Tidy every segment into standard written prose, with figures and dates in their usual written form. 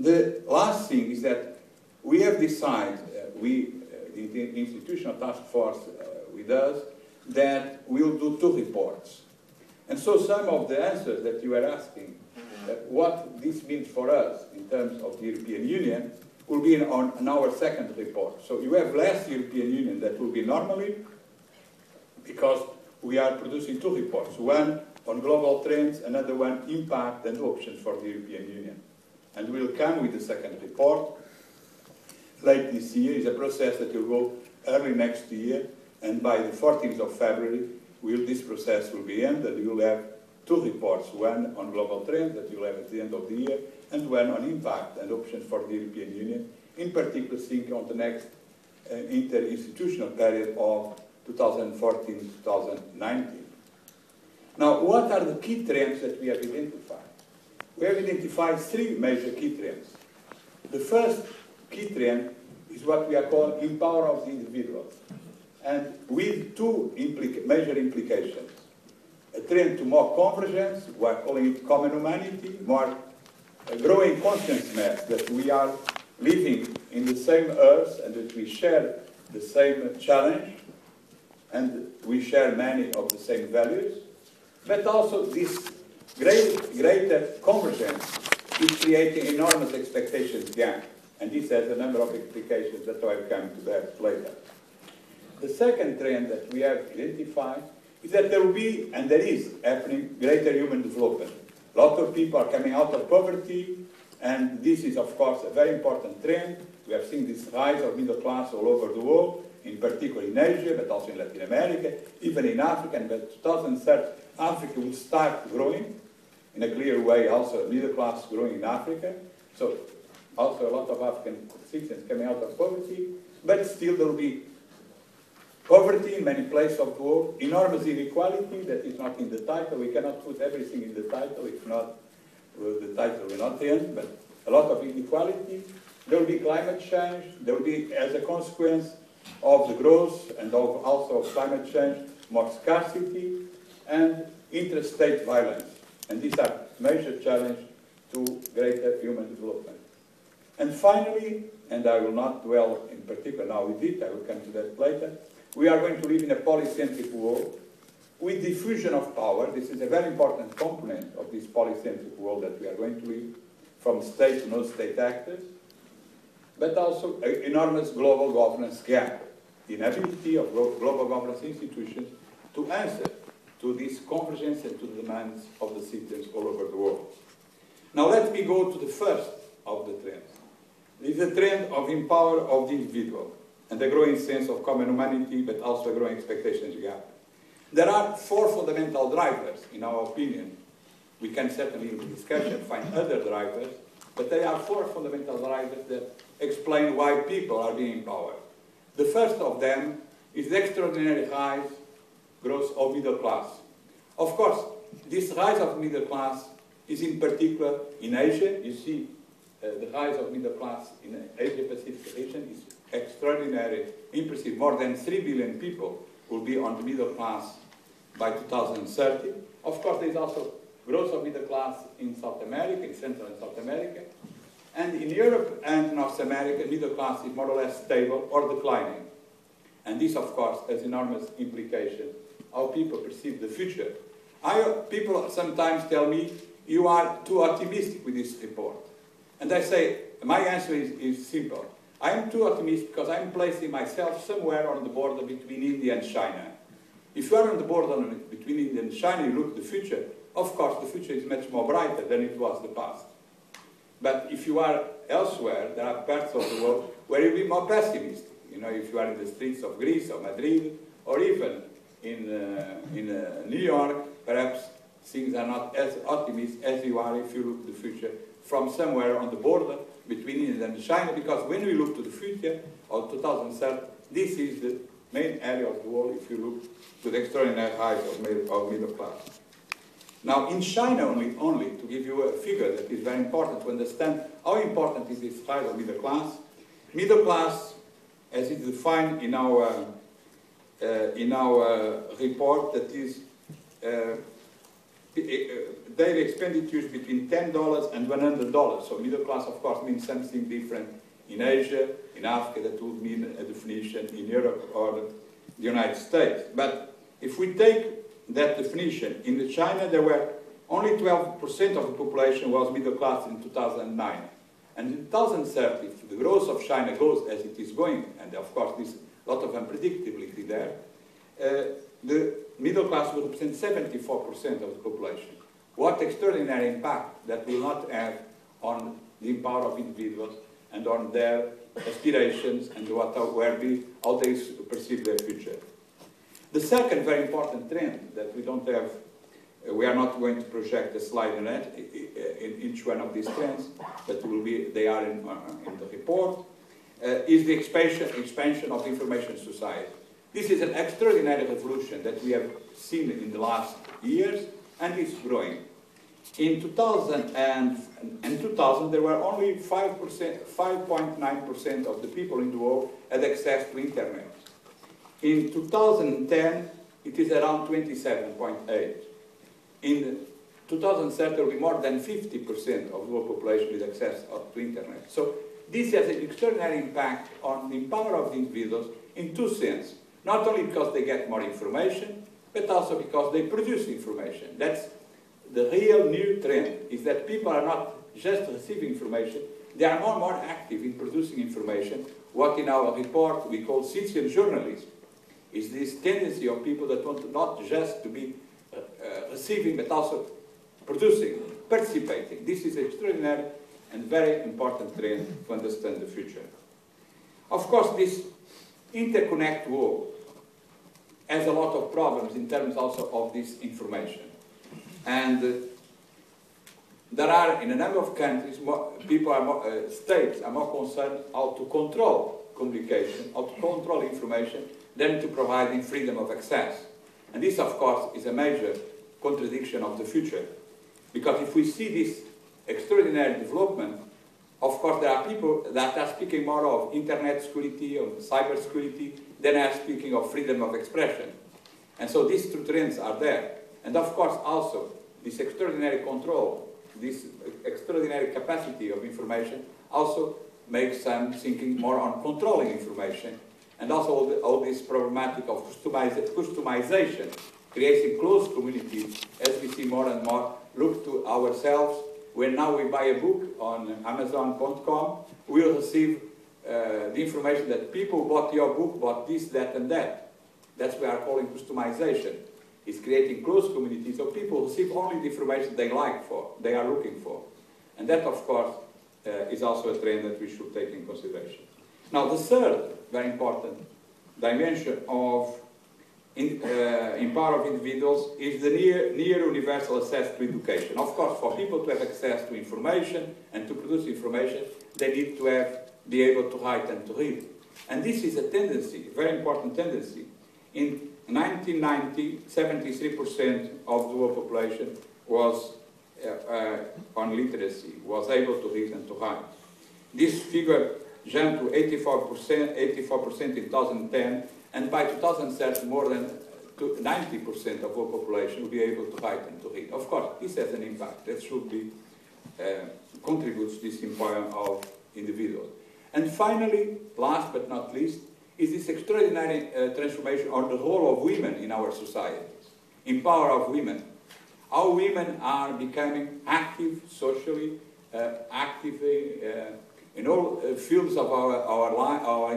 The last thing is that we have decided, the institutional task force with us, that we'll do 2 reports. And so some of the answers that you are asking, what this means for us in terms of the European Union, will be on our second report. So you have less European Union that will be normally, because we are producing 2 reports, one on global trends, another one impact and options for the European Union. And we'll come with the second report late this year. It's a process that will go early next year, and by the 14th of February, this process will be ended, and you'll have 2 reports, one on global trends that you'll have at the end of the year, and one on impact and options for the European Union, in particular thinking on the next interinstitutional period of 2014-2019. Now, what are the key trends that we have identified? We have identified 3 major key trends. The first key trend is what we are calling empower of the individuals, and with 2 major implications. A trend to more convergence, we are calling it common humanity, more a growing consciousness that we are living in the same earth and that we share the same challenge and we share many of the same values, but also this greater convergence is creating enormous expectations gap, and this has a number of implications that I will come to that later. The second trend that we have identified is that there will be, and there is happening, greater human development. A lot of people are coming out of poverty, and this is, of course, a very important trend. We have seen this rise of middle class all over the world, in particular in Asia, but also in Latin America, even in Africa, and by 2030, Africa will start growing in a clear way, also middle class growing in Africa. So also a lot of African citizens coming out of poverty, but still there will be poverty in many places of the world, enormous inequality that is not in the title. We cannot put everything in the title, if not, the title will not end, but a lot of inequality. There will be climate change. There will be, as a consequence of the growth and also of climate change, more scarcity and interstate violence. And these are major challenges to greater human development. And finally, and I will not dwell in particular now with it, I will come to that later, we are going to live in a polycentric world with diffusion of power. This is a very important component of this polycentric world that we are going to live, from state to non-state actors, but also an enormous global governance gap, the inability of global governance institutions to answer to this convergence and to the demands of the citizens all over the world. Now let me go to the first of the trends. It is a trend of empower of the individual and a growing sense of common humanity, but also a growing expectations gap. There are 4 fundamental drivers, in our opinion. We can certainly in the discussion find other drivers, but there are 4 fundamental drivers that explain why people are being empowered. The first of them is the extraordinary rise growth of middle class. Of course, this rise of middle class is in particular in Asia. You see the rise of middle class in Asia-Pacific region is extraordinary, impressive. More than 3 billion people will be on the middle class by 2030. Of course, there is also growth of middle class in South America, in Central and South America. And in Europe and North America, middle class is more or less stable or declining. And this, of course, has enormous implications how people perceive the future. People sometimes tell me, you are too optimistic with this report. And I say, my answer is simple. I am too optimistic because I'm placing myself somewhere on the border between India and China. If you are on the border between India and China, you look at the future, of course the future is much more brighter than it was the past. But if you are elsewhere, there are parts of the world where you'll be more pessimistic. You know, if you are in the streets of Greece or Madrid, or even in New York, perhaps things are not as optimistic as you are if you look at the future from somewhere on the border between India and China, because when we look to the future of 2030, this is the main area of the world if you look to the extraordinary rise of middle class. Now, in China only, to give you a figure that is very important to understand how important is this rise of middle class, as it's defined in our report, that is daily expenditures between $10 and $100. So middle class, of course, means something different in Asia, in Africa, that would mean a definition in Europe or the United States. But if we take that definition, in China there were only 12% of the population was middle class in 2009. And in 2030, if the growth of China goes as it is going, and of course there's a lot of unpredictability there, the middle class will represent 74% of the population. What extraordinary impact that will not have on the power of individuals and on their aspirations and how they perceive their future. The second very important trend that we don't have, we are not going to project a slide in each one of these trends, but they are in the report, is the expansion of information society. This is an extraordinary revolution that we have seen in the last years, and it's growing. In 2000, there were only 5.9% of the people in the world had access to internet. In 2010, it is around 27.8. In 2030, there will be more than 50% of the world population with access to internet. So this has an extraordinary impact on the power of the individuals in two senses. Not only because they get more information, but also because they produce information. That's the real new trend, is that people are not just receiving information, they are more and more active in producing information. What in our report we call citizen journalism is this tendency of people that want not just to be receiving, but also producing, participating. This is extraordinary and very important trend to understand the future. Of course, this interconnect world has a lot of problems in terms also of this information. And there are, in a number of countries, states are more concerned how to control communication, how to control information, than to providing freedom of access. And this, of course, is a major contradiction of the future. Because if we see this extraordinary development, of course, there are people that are speaking more of internet security, of cyber security, than are speaking of freedom of expression. And so these two trends are there. And of course, also, this extraordinary control, this extraordinary capacity of information also makes some thinking more on controlling information. And also all this problematic of customization, creating close communities, as we see more and more, look to ourselves. When now we buy a book on Amazon.com, we will receive the information that people bought your book, bought this, that, and that. That's what we are calling customization. It's creating close communities, so people receive only the information they are looking for. And that, of course, is also a trend that we should take in consideration. Now, the third very important dimension of empower of individuals is the near universal access to education. Of course, for people to have access to information and to produce information, they need to be able to write and to read. And this is a tendency, a very important tendency. In 1990, 73% of the world population was on literacy, was able to read and to write. This figure jumped to 84% in 2010, and by 2030, more than 90% of our population will be able to write and to read. Of course, this has an impact. That should be contributes to this empowerment of individuals. And finally, last but not least, is this extraordinary transformation on the role of women in our societies. Empower of women. How women are becoming active socially, actively in all fields of our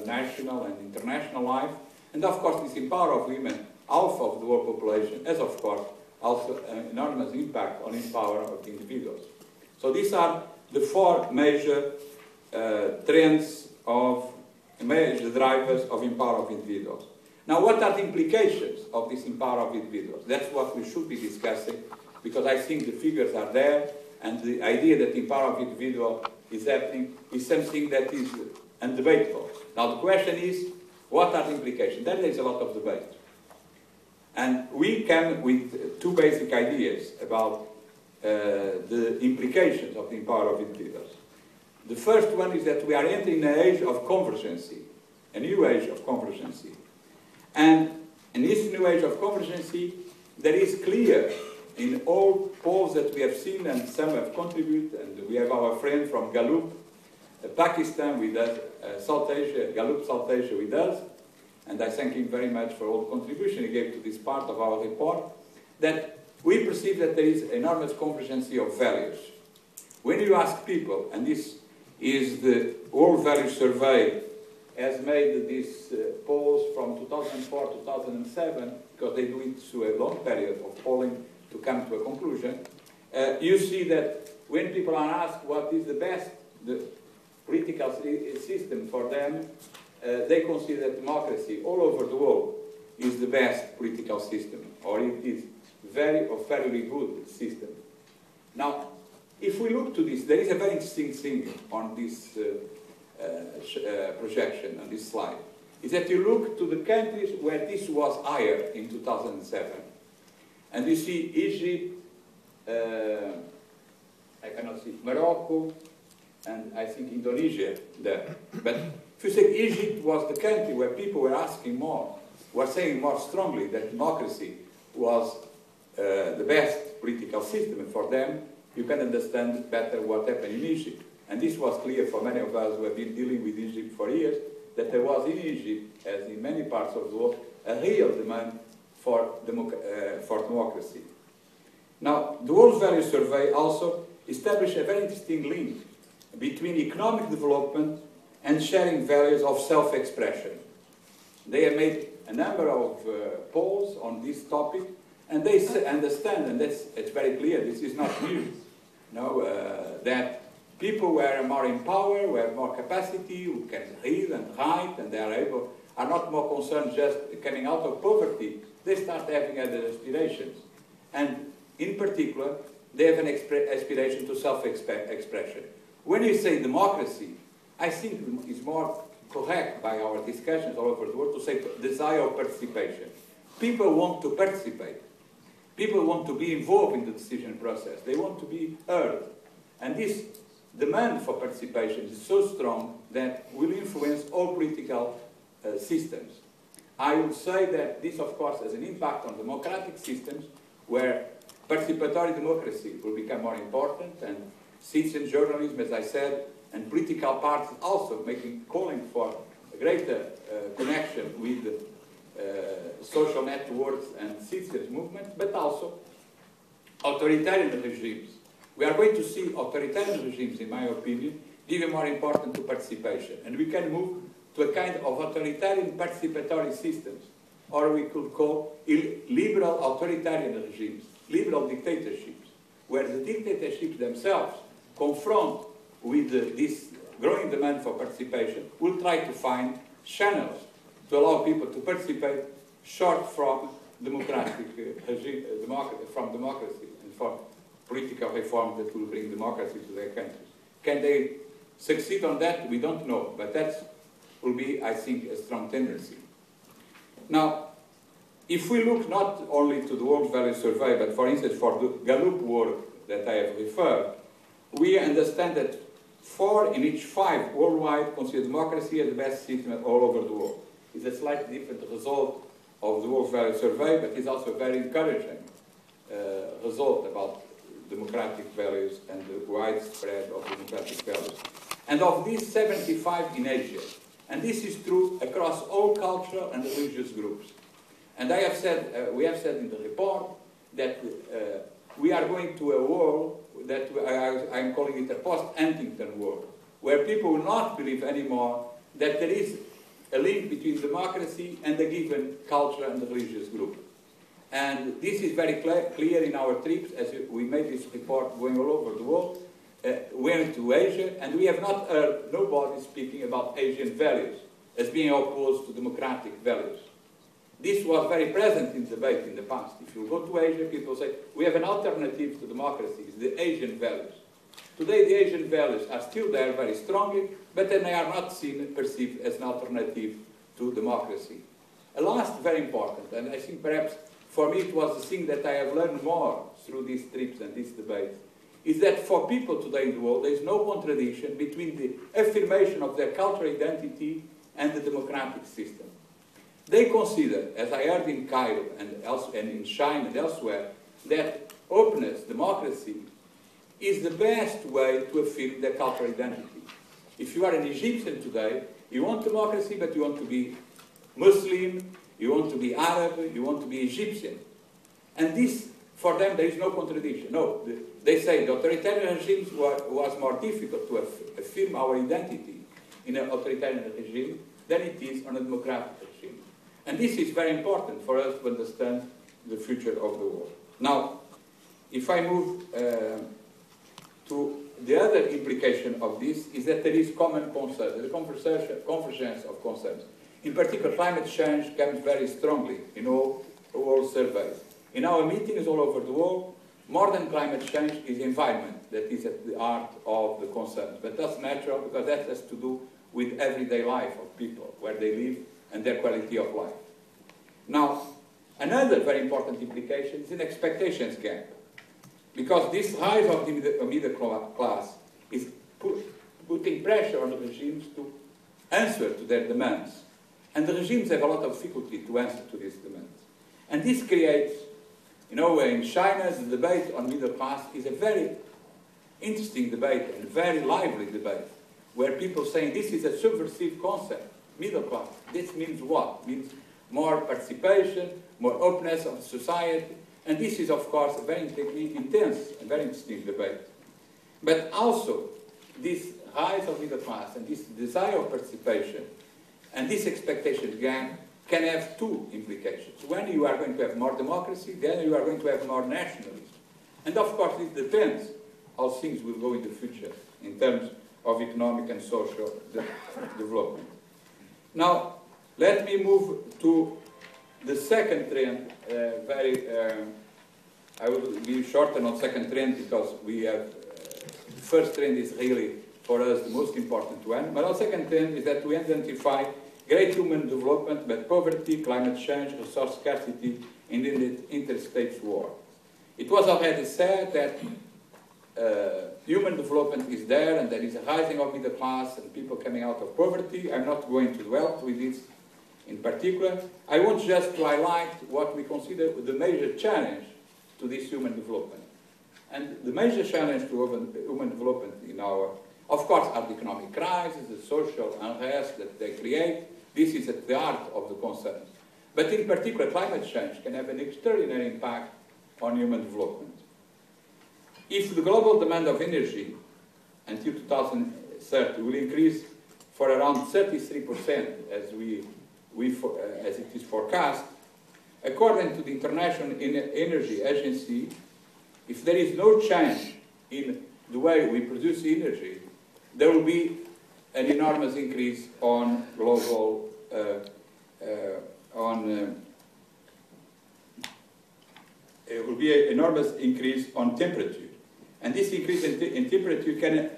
national and international life. And of course, this empower of women, half of the world population, has of course also an enormous impact on empower of individuals. So these are the four major trends of major drivers of empower of individuals. Now, what are the implications of this empower of individuals? That's what we should be discussing, because I think the figures are there, and the idea that empower of individual is happening is something that is undebatable. Now, the question is, what are the implications? Then there's a lot of debate. And we come with two basic ideas about the implications of the empower of individuals. The first one is that we are entering an age of convergency, a new age of convergency. And in this new age of convergency, there is clear in all polls that we have seen, and some have contributed, and we have our friend from Gallup, Pakistan with us, South Asia, Gallup South Asia with us, and I thank him very much for all the contribution he gave to this part of our report, that we perceive that there is enormous convergence of values. When you ask people, and this is the World Value Survey has made these polls from 2004 to 2007, because they do it through a long period of polling to come to a conclusion, you see that when people are asked what is the best political system for them, they consider that democracy all over the world is the best political system, or it is fairly good system. Now, if we look to this, there is a very interesting thing on this projection, on this slide, is that you look to the countries where this was higher in 2007. And you see Egypt, I cannot see, Morocco, and I think Indonesia there. But if you say Egypt was the country where people were asking more, were saying more strongly that democracy was the best political system for them, you can understand better what happened in Egypt. And this was clear for many of us who have been dealing with Egypt for years, that there was in Egypt, as in many parts of the world, a real demand for democracy. Now, the World Value Survey also established a very interesting link between economic development and sharing values of self-expression. They have made a number of polls on this topic, and they understand, and it's very clear, this is not new, that people who are more in power, who have more capacity, who can read and write, and they are not more concerned just coming out of poverty. They start having other aspirations. And in particular, they have an aspiration to self-expression. When you say democracy, I think it's more correct by our discussions all over the world to say desire of participation. People want to participate. People want to be involved in the decision process. They want to be heard. And this demand for participation is so strong that will influence all political systems. I would say that this, of course, has an impact on democratic systems where participatory democracy will become more important, and citizen journalism, as I said, and political parties also calling for a greater connection with social networks and citizens movements, but also authoritarian regimes. We are going to see authoritarian regimes, in my opinion, even more important to participation. And we can move to a kind of authoritarian participatory systems, or we could call liberal authoritarian regimes, liberal dictatorships, where the dictatorships themselves confront with this growing demand for participation, will try to find channels to allow people to participate short from democracy and for political reform that will bring democracy to their countries. Can they succeed on that? We don't know, but that will be, I think, a strong tendency. Now, if we look not only to the World Value Survey, but for instance for the Gallup work that I have referred, we understand that 4 in each 5 worldwide consider democracy as the best system all over the world. It's a slightly different result of the World Value Survey, but it's also a very encouraging result about democratic values and the widespread of democratic values. And of these, 75 in Asia. And this is true across all cultural and religious groups. And I have said, we have said in the report that we are going to a world that I'm calling it a post-Huntington world, where people will not believe anymore that there is a link between democracy and a given cultural and religious group. And this is very clear in our trips, as we made this report going all over the world. We went to Asia, and we have not heard nobody speaking about Asian values as being opposed to democratic values. This was very present in debate in the past. If you go to Asia, people say, we have an alternative to democracy, it's the Asian values. Today, the Asian values are still there very strongly, but then they are not perceived as an alternative to democracy. A last, very important, and I think perhaps for me it was the thing that I have learned more through these trips and these debates, is that for people today in the world, there is no contradiction between the affirmation of their cultural identity and the democratic system. They consider, as I heard in Cairo and in China and elsewhere, that openness, democracy, is the best way to affirm their cultural identity. If you are an Egyptian today, you want democracy, but you want to be Muslim, you want to be Arab, you want to be Egyptian. And this, for them, there is no contradiction. No, they say the authoritarian regimes was more difficult to affirm our identity in an authoritarian regime than it is on a democratic regime. And this is very important for us to understand the future of the world. Now, if I move to the other implication of this, is that there is common concern, the convergence of concerns. In particular, climate change comes very strongly in all surveys. In our meetings all over the world, more than climate change is environment that is at the heart of the concerns. But that's natural, because that has to do with everyday life of people, where they live and their quality of life. Now, another very important implication is an expectations gap, because this rise of the middle class is putting pressure on the regimes to answer to their demands. And the regimes have a lot of difficulty to answer to these demands. And this creates, in China, the debate on middle class is a very interesting debate and very lively debate, where people saying this is a subversive concept, middle class. This means what? It means more participation, more openness of society, and this is, of course, a very intense and very interesting debate. But also, this rise of middle class and this desire of participation and this expectation gap can have two implications. One, you are going to have more democracy, then you are going to have more nationalism. And of course, it depends how things will go in the future in terms of economic and social development. Now, let me move to the second trend. I will be shorter on second trend, because we have, the first trend is really, for us, the most important one. But our second trend is that we identify great human development, but poverty, climate change, resource scarcity, and interstate war. It was already said that human development is there, and there is a rising of middle class and people coming out of poverty. I'm not going to dwell with this in particular. I want just to highlight what we consider the major challenge to this human development. And the major challenge to human development in our, of course, are the economic crisis, the social unrest that they create. This is at the heart of the concerns. But in particular, climate change can have an extraordinary impact on human development. If the global demand of energy until 2030 will increase for around 33% as it is forecast, according to the International Energy Agency, if there is no change in the way we produce energy, there will be an enormous increase on global it will be an enormous increase on temperature. And this increase in temperature can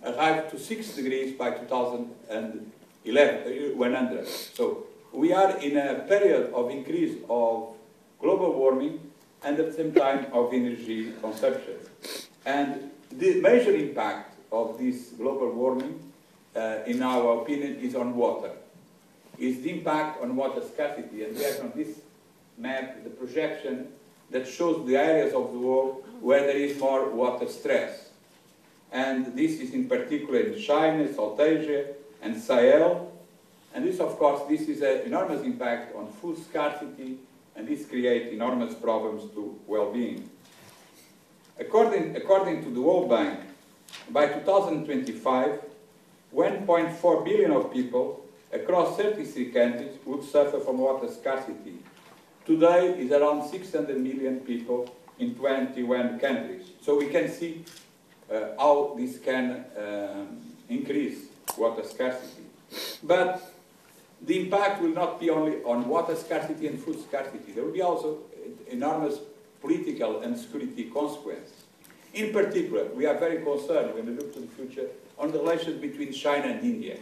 arrive to 6 degrees by 2100. So we are in a period of increase of global warming and at the same time of energy consumption. And the major impact of this global warming, in our opinion, is on water. Is the impact on water scarcity. And we have on this map the projection that shows the areas of the world where there is more water stress. And this is in particular in China, South Asia, and Sahel. And this, of course, this is an enormous impact on food scarcity, and this creates enormous problems to well-being. According to the World Bank, by 2025, 1.4 billion of people across 33 countries would suffer from water scarcity. Today is around 600 million people in 21 countries. So we can see how this can increase water scarcity. But the impact will not be only on water scarcity and food scarcity. There will be also enormous political and security consequences. In particular, we are very concerned when we look to the future on the relations between China and India.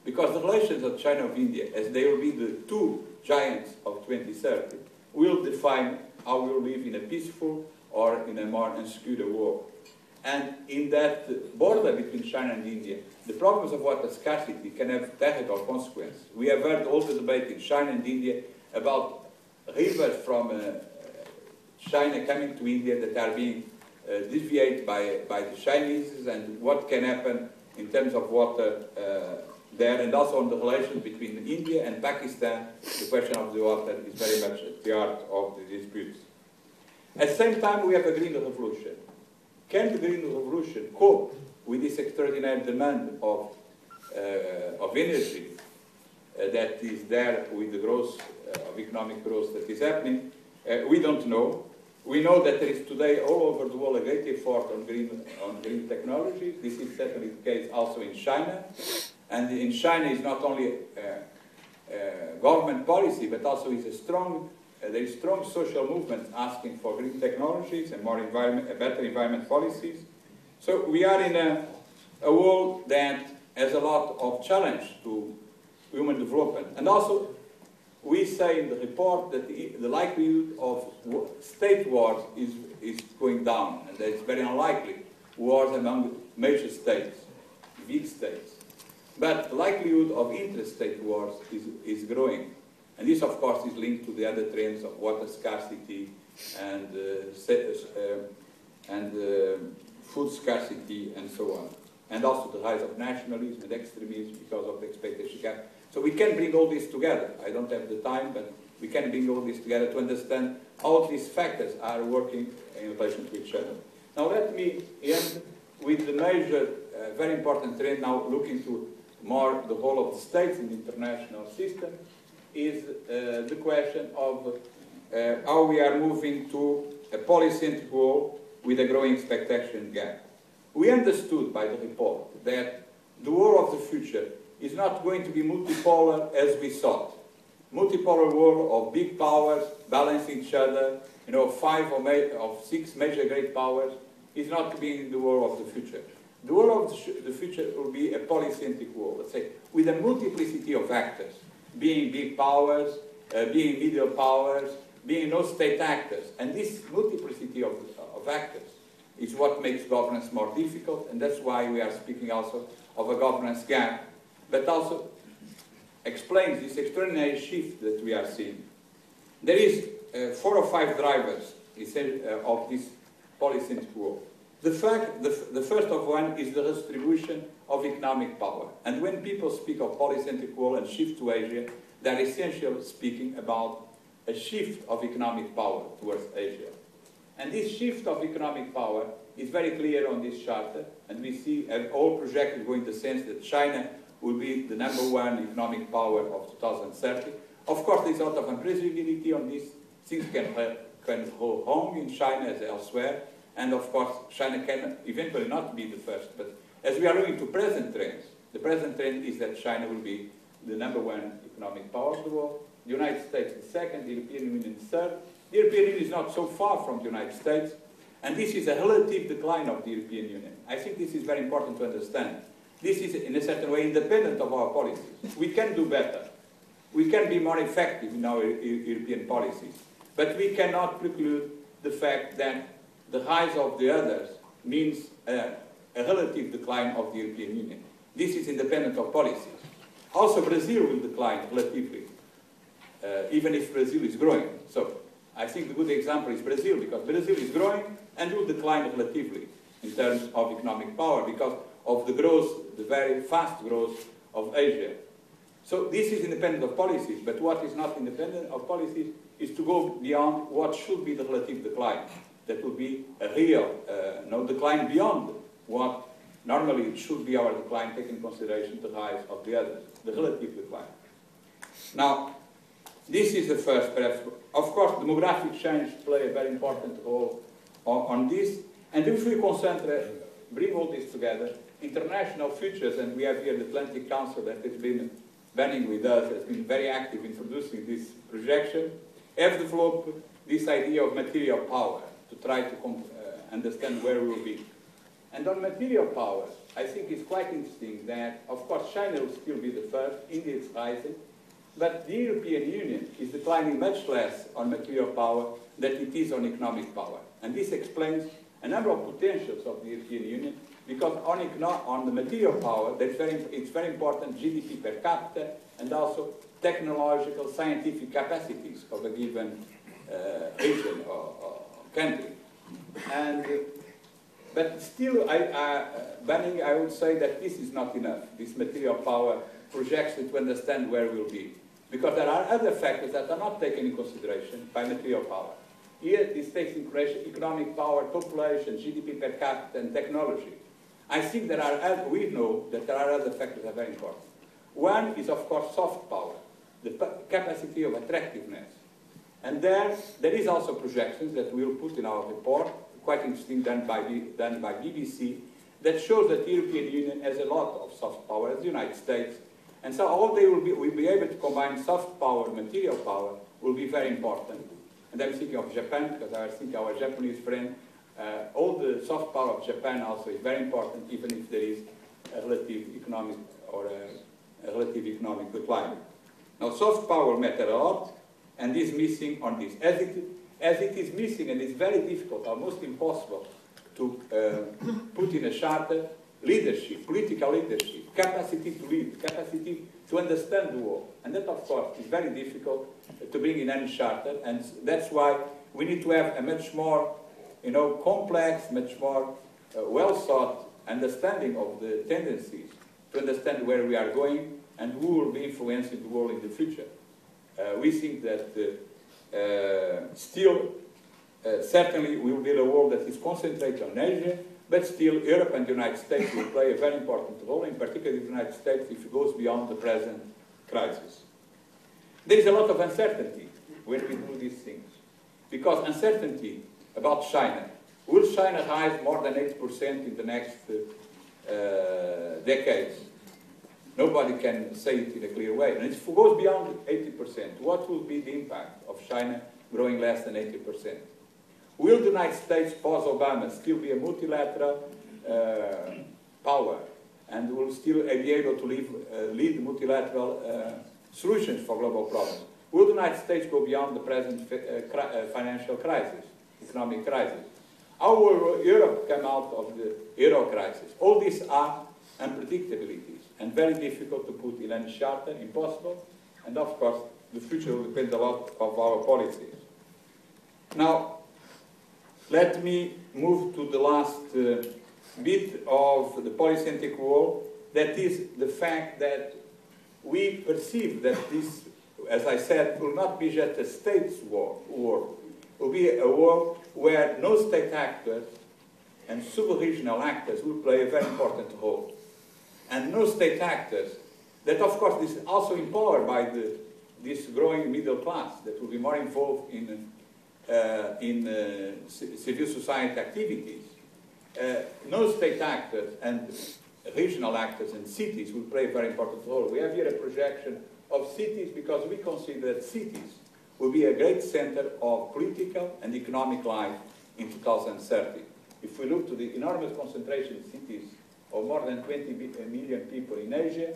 Because the relations of China and India, as they will be the two giants of 2030, will define how we will live in a peaceful or in a more insecure world. And in that border between China and India, the problems of water scarcity can have terrible consequences. We have heard all the debate in China and India about rivers from China coming to India that are being deviated by the Chinese, and what can happen in terms of water there, and also on the relations between India and Pakistan. The question of the water is very much at the heart of the disputes. At the same time, we have a green revolution. Can the green revolution cope with this extraordinary demand of energy that is there with the growth of economic growth that is happening? We don't know. We know that there is today all over the world a great effort on green technology. This is certainly the case also in China. And in China it's not only government policy, but also is there is strong social movement asking for green technologies and better environment policies. So we are in a world that has a lot of challenge to human development. And also, we say in the report that the likelihood of state wars is going down, and that it's very unlikely wars among major states, big states. But the likelihood of interstate wars is growing. And this, of course, is linked to the other trends of water scarcity and food scarcity and so on. And also the rise of nationalism and extremism because of the expectation gap. So we can bring all this together. I don't have the time, but we can bring all this together to understand how these factors are working in relation to each other. Now let me end with the major, very important trend now looking to more the role of the states in the international system, is the question of how we are moving to a polycentric world with a growing expectation gap. We understood by the report that the world of the future is not going to be multipolar as we thought. Multipolar world of big powers balancing each other, 5 or 6 major great powers, is not to be in the world of the future. The world of the future will be a polycentric world, let's say, with a multiplicity of actors, being big powers, being middle powers, being no state actors. And this multiplicity of actors is what makes governance more difficult, and that's why we are speaking also of a governance gap, but also explains this extraordinary shift that we are seeing. There is 4 or 5 drivers of this polycentric world. The first of one is the distribution of economic power. And when people speak of polycentric world and shift to Asia, they're essentially speaking about a shift of economic power towards Asia. And this shift of economic power is very clear on this charter, and we see all projected going in the sense that China will be the #1 economic power of 2030. Of course, there's a lot of unpredictability on this. Things can go wrong in China as elsewhere, and of course, China can eventually not be the first. But as we are looking to present trends, the present trend is that China will be the #1 economic power of the world, the United States the second, the European Union the third. The European Union is not so far from the United States, and this is a relative decline of the European Union. I think this is very important to understand. This is, in a certain way, independent of our policies. We can do better. We can be more effective in our European policies. But we cannot preclude the fact that the rise of the others means a relative decline of the European Union. This is independent of policies. Also, Brazil will decline relatively, even if Brazil is growing. So, I think the good example is Brazil, because Brazil is growing and will decline relatively in terms of economic power because of the growth, the very fast growth of Asia. So this is independent of policies, but what is not independent of policies is to go beyond what should be the relative decline. That would be a real decline beyond what normally it should be our decline, taking into consideration the rise of the others, the relative decline. Now, this is the first, perhaps. Of course, demographic change play a very important role on this. And if we bring all this together, international futures, and we have here the Atlantic Council that has been banning with us, has been very active in producing this projection, have developed this idea of material power to try to understand where we will be. And on material power, I think it's quite interesting that, of course, China will still be the first, India is rising, but the European Union is declining much less on material power than it is on economic power. And this explains a number of potentials of the European Union, because on the material power, it's very important GDP per capita and also technological, scientific capacities of a given region country. And, but still, Banning, I would say that this is not enough. This material power projection to understand where we'll be. Because there are other factors that are not taken in consideration by material power. Here, this takes in consideration economic power, population, GDP per capita, and technology. I think there are, we know that there are other factors that are very important. One is, of course, soft power, the capacity of attractiveness. And there is also projections that we'll put in our report, quite interesting, done by BBC, that shows that the European Union has a lot of soft power, as the United States. And so all they will be able to combine soft power, material power, will be very important. And I'm thinking of Japan, because I think our Japanese friend, all the soft power of Japan also is very important, even if there is a relative economic or a relative economic decline. Now, soft power will matter a lot, and is missing on this. As it is missing, and it's very difficult, almost impossible, to put in a charter leadership, political leadership, capacity to lead, capacity to understand the world. And that, of course, is very difficult to bring in any charter, and that's why we need to have a much more, complex, much more well-thought understanding of the tendencies to understand where we are going and who will be influencing the world in the future. We think that still, certainly, we will be a world that is concentrated on Asia, but still, Europe and the United States will play a very important role, in particular the United States, if it goes beyond the present crisis. There is a lot of uncertainty when we do these things, because uncertainty about China. Will China rise more than 8% in the next decades? Nobody can say it in a clear way. And if it goes beyond 80%, what will be the impact of China growing less than 80%? Will the United States, post-Obama, still be a multilateral power and will still be able to lead multilateral solutions for global problems? Will the United States go beyond the present financial crisis, economic crisis? How will Europe come out of the euro crisis? All these are unpredictabilities and very difficult to put in any charter, impossible, and of course the future will depend a lot of our policies. Now, let me move to the last bit of the polycentric world, that is the fact that we perceive that this, as I said, will not be just a states war. It will be a war where no state actors and sub-regional actors will play a very important role. And no state actors, that of course is also empowered by this growing middle class that will be more involved in civil society activities. No state actors and regional actors and cities will play a very important role. We have here a projection of cities because we consider that cities will be a great center of political and economic life in 2030. If we look to the enormous concentration in cities of more than 20 million people in Asia,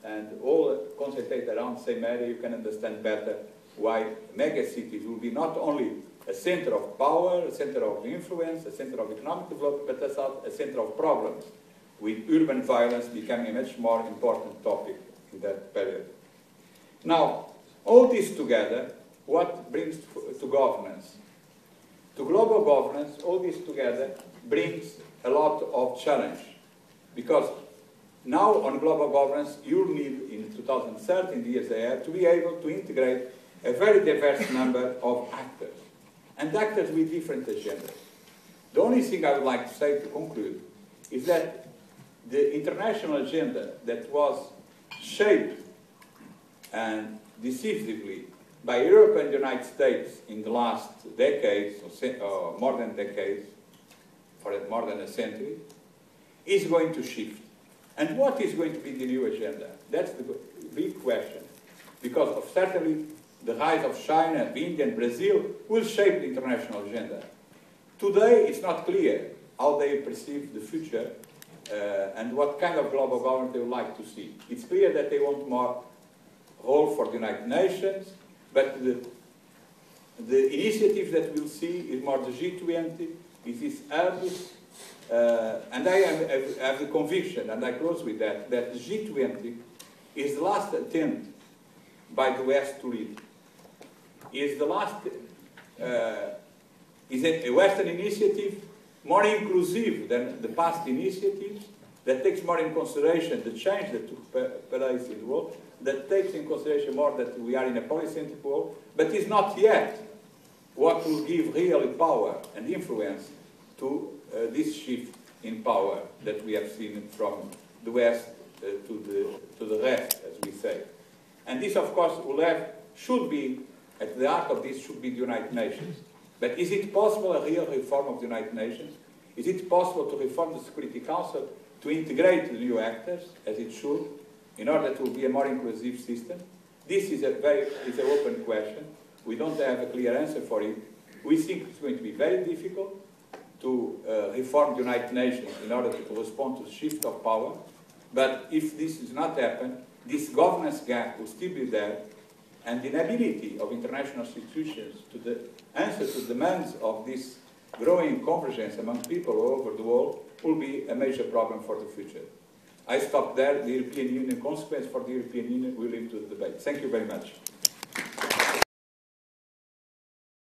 and all concentrated around the same area, you can understand better why megacities will be not only a center of power, a center of influence, a center of economic development, but also a center of problems, with urban violence becoming a much more important topic in that period. Now, all this together, what brings to governance? To global governance, all this together brings a lot of challenge. Because now on global governance, you need in 2030, in the years ahead, to be able to integrate a very diverse number of actors. And actors with different agendas. The only thing I would like to say to conclude is that the international agenda that was shaped and decisively by Europe and the United States in the last decades, or more than decades, for more than a century, is going to shift. And what is going to be the new agenda? That's the big question. Because of certainly the rise of China, India, and Brazil will shape the international agenda. Today, it's not clear how they perceive the future and what kind of global government they would like to see. It's clear that they want more role for the United Nations, but the initiative that we'll see is more the G20, is this hubs, and I have the conviction, and I close with that the G20 is the last attempt by the West to lead. Is the last Is a Western initiative more inclusive than the past initiatives, that takes more in consideration the change that took place in the world, that takes in consideration more that we are in a polycentric world, but is not yet what will give real power and influence to this shift in power that we have seen from the West to the rest, as we say. And this, of course, should be, at the heart of this, should be the United Nations. But is it possible a real reform of the United Nations? Is it possible to reform the Security Council to integrate the new actors, as it should, in order to be a more inclusive system? This is an open question. We don't have a clear answer for it. We think it's going to be very difficult to reform the United Nations in order to respond to the shift of power. But if this does not happen, this governance gap will still be there, and the inability of international institutions to answer to demands of this growing convergence among people all over the world will be a major problem for the future. I stop there. The European Union consequence for the European Union will leave to the debate. Thank you very much.